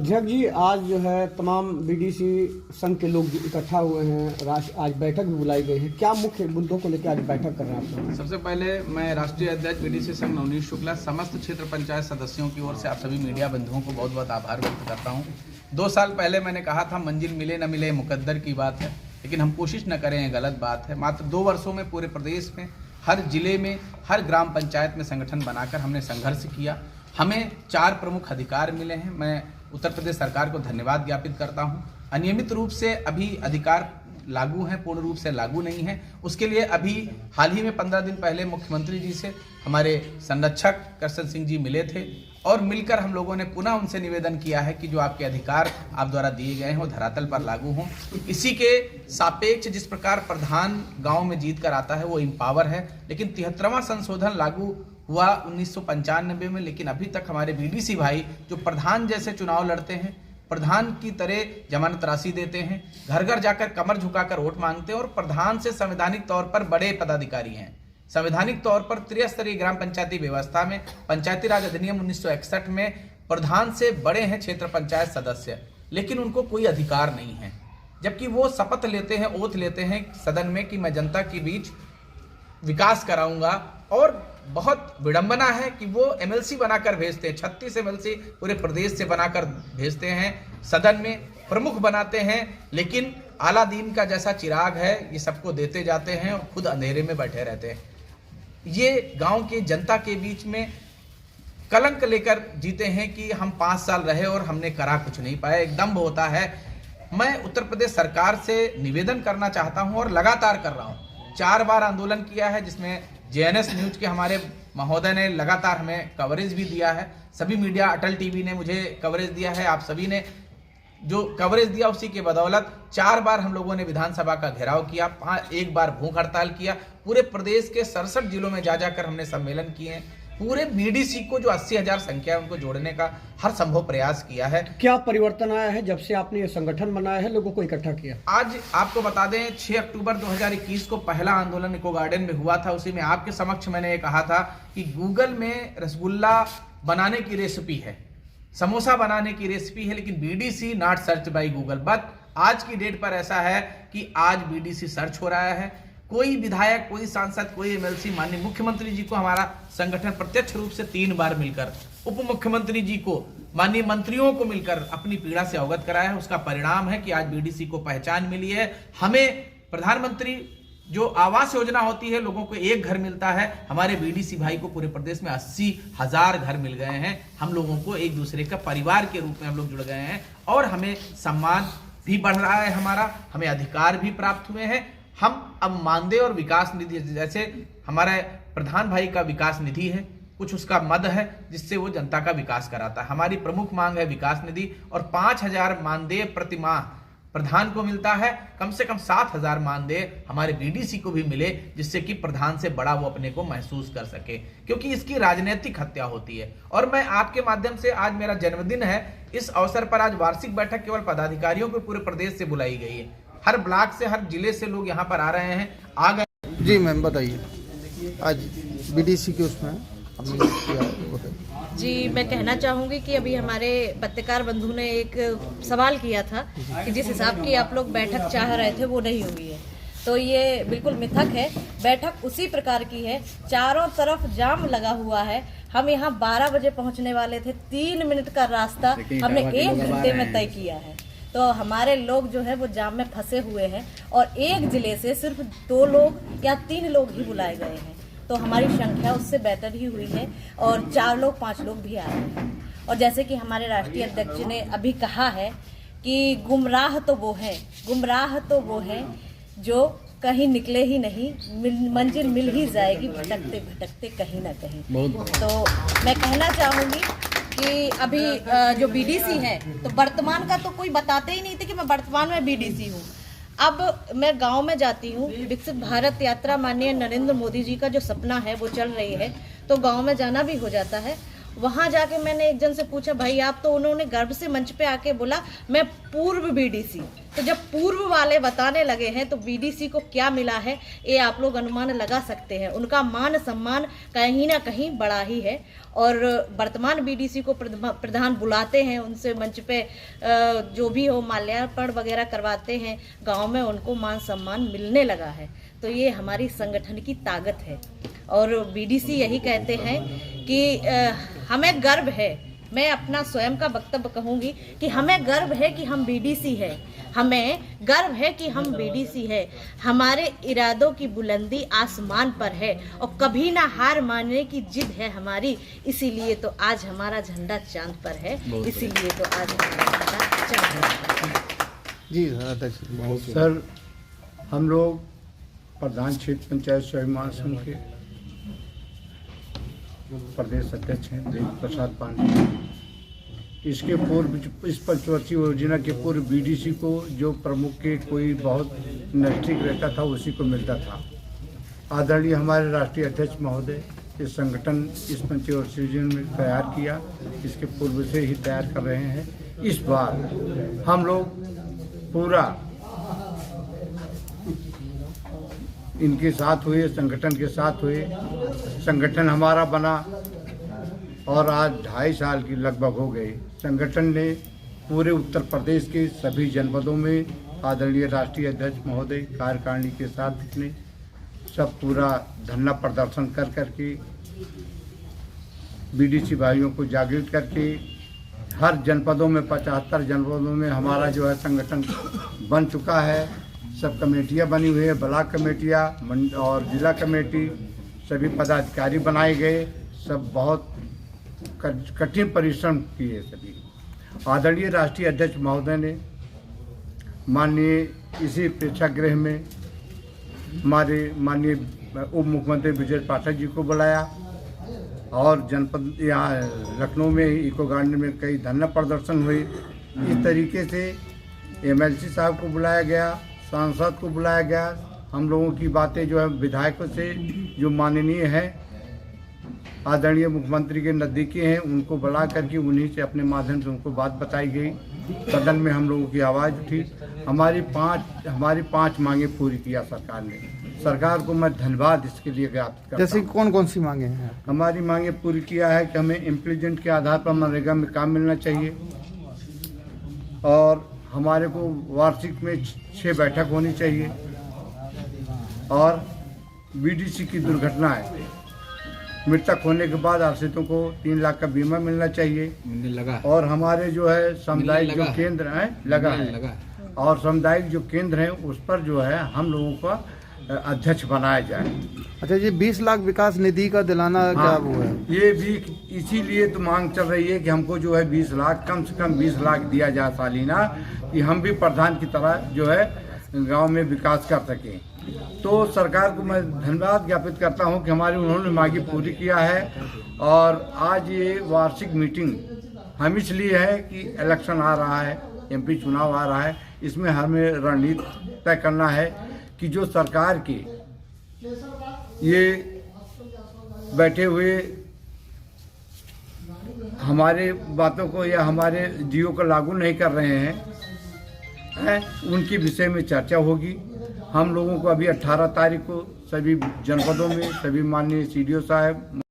अध्यक्ष जी, आज जो है तमाम बीडीसी संघ के लोग इकट्ठा हुए हैं, आज बैठक भी बुलाई गई है। क्या मुख्य मुद्दों को लेकर आज बैठक कर रहे हैं आप लोग? सबसे पहले मैं राष्ट्रीय अध्यक्ष बीडीसी संघ नवनीत शुक्ला समस्त क्षेत्र पंचायत सदस्यों की ओर से आप सभी मीडिया बंधुओं को बहुत बहुत आभार व्यक्त करता हूँ। 2 साल पहले मैंने कहा था मंजिल मिले न मिले मुकद्दर की बात है, लेकिन हम कोशिश न करें, गलत बात है। मात्र 2 वर्षों में पूरे प्रदेश में हर जिले में हर ग्राम पंचायत में संगठन बनाकर हमने संघर्ष किया। हमें 4 प्रमुख अधिकार मिले हैं। मैं उत्तर प्रदेश सरकार को धन्यवाद ज्ञापित करता हूं। अनियमित रूप से अभी अधिकार लागू हैं, पूर्ण रूप से लागू नहीं है। उसके लिए अभी हाल ही में 15 दिन पहले मुख्यमंत्री जी से हमारे संरक्षक कृष्ण सिंह जी मिले थे और मिलकर हम लोगों ने पुनः उनसे निवेदन किया है कि जो आपके अधिकार आप द्वारा दिए गए हैं वो धरातल पर लागू हों। इसी के सापेक्ष जिस प्रकार प्रधान गांव में जीत कर आता है वो इम्पावर है, लेकिन 73वां संशोधन लागू हुआ 1995 में, लेकिन अभी तक हमारे बीडीसी भाई जो प्रधान जैसे चुनाव लड़ते हैं, प्रधान की तरह जमानत राशि देते हैं, घर घर जाकर कमर झुकाकर वोट मांगते हैं और प्रधान से संवैधानिक तौर पर बड़े पदाधिकारी हैं। संवैधानिक तौर पर त्रिस्तरीय ग्राम पंचायती व्यवस्था में पंचायती राज अधिनियम 1961 में प्रधान से बड़े हैं क्षेत्र पंचायत सदस्य, लेकिन उनको कोई अधिकार नहीं है। जबकि वो शपथ लेते हैं, ओथ लेते हैं सदन में कि मैं जनता के बीच विकास कराऊंगा, और बहुत विडंबना है कि वो एमएलसी बनाकर भेजते हैं। 36 एमएलसी पूरे प्रदेश से बनाकर भेजते हैं, सदन में प्रमुख बनाते हैं, लेकिन अलादीन का जैसा चिराग है ये सबको देते जाते हैं और खुद अंधेरे में बैठे रहते हैं। ये गांव की जनता के बीच में कलंक लेकर जीते हैं कि हम 5 साल रहे और हमने करा कुछ नहीं पाया, एक दम्भ होता है। मैं उत्तर प्रदेश सरकार से निवेदन करना चाहता हूं और लगातार कर रहा हूं। 4 बार आंदोलन किया है, जिसमें जेएनएस न्यूज के हमारे महोदय ने लगातार हमें कवरेज भी दिया है। सभी मीडिया, अटल टीवी ने मुझे कवरेज दिया है, आप सभी ने जो कवरेज दिया उसी के बदौलत 4 बार हम लोगों ने विधानसभा का घेराव किया, 1 बार भूख हड़ताल किया। पूरे प्रदेश के 67 जिलों में जा जाकर हमने सम्मेलन किए हैं। पूरे बीडीसी को जो 80,000 संख्या है उनको जोड़ने का हर संभव प्रयास किया है। क्या परिवर्तन आया है जब से आपने ये संगठन बनाया है, लोगों को इकट्ठा किया? आज आपको बता दें 6 अक्टूबर 2021 को पहला आंदोलन इको गार्डन में हुआ था। उसी में आपके समक्ष मैंने ये कहा था कि गूगल में रसगुल्ला बनाने की रेसिपी है, समोसा बनाने की रेसिपी है, लेकिन BDC not search by Google. But आज की डेट पर ऐसा है कि आज बीडीसी सर्च हो रहा है। कोई विधायक, कोई सांसद, कोई एमएलसी माननीय मुख्यमंत्री जी को हमारा संगठन प्रत्यक्ष रूप से 3 बार मिलकर, उप मुख्यमंत्री जी को, माननीय मंत्रियों को मिलकर अपनी पीड़ा से अवगत कराया है। उसका परिणाम है कि आज बीडीसी को पहचान मिली है। हमें प्रधानमंत्री जो आवास योजना होती है, लोगों को 1 घर मिलता है, हमारे बीडीसी भाई को पूरे प्रदेश में 80,000 घर मिल गए हैं। हम लोगों को एक दूसरे का परिवार के रूप में हम लोग जुड़ गए हैं और हमें सम्मान भी बढ़ रहा है, हमें अधिकार भी प्राप्त हुए हैं। हम अब मानदेय और विकास निधि, जैसे हमारे प्रधान भाई का विकास निधि है, कुछ उसका मद है जिससे वो जनता का विकास कराता है। हमारी प्रमुख मांग है विकास निधि, और 5,000 मानदेय प्रति माह प्रधान को मिलता है। कम से कम 7,000 मानदेय हमारे बीडीसी को भी मिले, जिससे कि प्रधान से बड़ा वो अपने को महसूस कर सके, क्योंकि इसकी राजनीतिक हत्या होती है। और मैं आपके माध्यम से, आज मेरा जन्मदिन है, इस अवसर पर आज वार्षिक बैठक केवल पदाधिकारियों को पूरे प्रदेश से बुलाई गई है। हर ब्लॉक से, हर जिले से लोग यहाँ पर आ रहे हैं, आ गए। जी मैम बताइए, आज बीडीसी के उसमें हमने बताइए। जी, मैं कहना चाहूँगी कि अभी हमारे पत्रकार बंधु ने एक सवाल किया था कि जिस हिसाब की आप लोग बैठक चाह रहे थे वो नहीं हुई है, तो ये बिल्कुल मिथक है। बैठक उसी प्रकार की है, चारों तरफ जाम लगा हुआ है। हम यहाँ 12 बजे पहुँचने वाले थे, 3 मिनट का रास्ता हमने 1 घंटे में तय किया है। तो हमारे लोग जो है वो जाम में फंसे हुए हैं और एक जिले से सिर्फ 2 लोग या 3 लोग ही बुलाए गए हैं। तो हमारी संख्या उससे बेहतर ही हुई है और 4 लोग 5 लोग भी आ रहे हैं। और जैसे कि हमारे राष्ट्रीय अध्यक्ष ने अभी कहा है कि गुमराह तो वो है जो कहीं निकले ही नहीं, मंजिल मिल ही जाएगी भटकते भटकते कहीं ना कहीं। तो मैं कहना चाहूँगी कि अभी जो बीडीसी है, तो वर्तमान का तो कोई बताते ही नहीं थे कि मैं वर्तमान में बीडीसी हूँ। अब मैं गांव में जाती हूँ, विकसित भारत यात्रा माननीय नरेंद्र मोदी जी का जो सपना है वो चल रही है, तो गांव में जाना भी हो जाता है। वहां जाके मैंने एक जन से पूछा, भाई आप तो, उन्होंने गर्व से मंच पे आके बोला मैं पूर्व बीडीसी। तो जब पूर्व वाले बताने लगे हैं तो बीडीसी को क्या मिला है ये आप लोग अनुमान लगा सकते हैं। उनका मान सम्मान कहीं ना कहीं बड़ा ही है। और वर्तमान बीडीसी को प्रधान बुलाते हैं, उनसे मंच पे जो भी हो माल्यार्पण वगैरह करवाते हैं, गांव में उनको मान सम्मान मिलने लगा है। तो ये हमारी संगठन की ताकत है। और बीडीसी यही कहते हैं कि हमें गर्व है, मैं अपना स्वयं का वक्तव्य कहूंगी कि हमें गर्व है कि हम बीडीसी है, हमें गर्व है कि हम बीडीसी है। हमारे इरादों की बुलंदी आसमान पर है और कभी ना हार मानने की जिद है हमारी, इसीलिए तो आज हमारा झंडा चांद पर है, इसीलिए तो आज हमारा झंडा चांद पर है। जी अध्यक्ष। सर, हम लोग प्रधान क्षेत्र पंचायत स्वाभिमान संघ के प्रदेश अध्यक्ष हैं देव प्रसाद पांडे। इसके पूर्व इस पंचवर्षीय योजना के पूर्व बीडीसी को जो प्रमुख के कोई बहुत नजदीक रहता था उसी को मिलता था। आदरणीय हमारे राष्ट्रीय अध्यक्ष महोदय इस संगठन इस पंचवर्षीय योजना में तैयार किया, इसके पूर्व से ही तैयार कर रहे हैं। इस बार हम लोग पूरा इनके साथ हुए, संगठन के साथ हुए। संगठन हमारा बना और आज 2.5 साल की लगभग हो गए। संगठन ने पूरे उत्तर प्रदेश के सभी जनपदों में आदरणीय राष्ट्रीय अध्यक्ष महोदय कार्यकारिणी के साथ ने सब पूरा धरना प्रदर्शन कर करके बीडीसी भाइयों को जागृत करके हर जनपदों में 75 जनपदों में हमारा जो है संगठन बन चुका है। सब कमेटियां बनी हुई है, ब्लॉक कमेटियां और जिला कमेटी, सभी पदाधिकारी बनाए गए। सब बहुत कठिन परिश्रम किए सभी। आदरणीय राष्ट्रीय अध्यक्ष महोदय ने माननीय इसी प्रेक्षागृह में हमारे माननीय उप मुख्यमंत्री विजय पाठक जी को बुलाया और जनपद यहाँ लखनऊ में इको गार्डन में कई धरना प्रदर्शन हुए। इस तरीके से एमएलसी साहब को बुलाया गया, सांसद को बुलाया गया। हम लोगों की बातें जो है विधायकों से जो माननीय है आदरणीय मुख्यमंत्री के नज़दीकी हैं उनको बुला करके उन्हीं से अपने माध्यम से उनको बात बताई गई। सदन में हम लोगों की आवाज़ उठी। हमारी पांच मांगे पूरी किया सरकार ने। सरकार को मैं धन्यवाद इसके लिए ज्ञापित करता हूं। जैसे कौन कौन सी मांगे हैं? हमारी मांगे पूरी किया है कि हमें इम्प्लीमेंट के आधार पर मनरेगा में काम मिलना चाहिए और हमारे को वार्षिक में 6 बैठक होनी चाहिए और बीडीसी की दुर्घटनाएं मृतक होने के बाद आश्रितों को 3 लाख का बीमा मिलना चाहिए लगा। और हमारे जो है सामुदायिक जो केंद्र हैं लगा है और सामुदायिक जो केंद्र हैं उस पर जो है हम लोगों का अध्यक्ष बनाया जाए। अच्छा, ये 20 लाख विकास निधि का दिलाना क्या वो है? ये भी इसीलिए तो मांग चल रही है कि हमको जो है 20 लाख कम से कम 20 लाख दिया जाए सालीना, कि हम भी प्रधान की तरह जो है गांव में विकास कर सकें। तो सरकार को मैं धन्यवाद ज्ञापित करता हूं कि हमारी उन्होंने मांगी पूरी किया है। और आज ये वार्षिक मीटिंग हम इसलिए है कि इलेक्शन आ रहा है, एमपी चुनाव आ रहा है, इसमें हमें रणनीति तय करना है कि जो सरकार के ये बैठे हुए हमारे बातों को या हमारे जियो को लागू नहीं कर रहे हैं उनके विषय में चर्चा होगी। हम लोगों को अभी 18 तारीख को सभी जनपदों में सभी माननीय सीडीओ साहब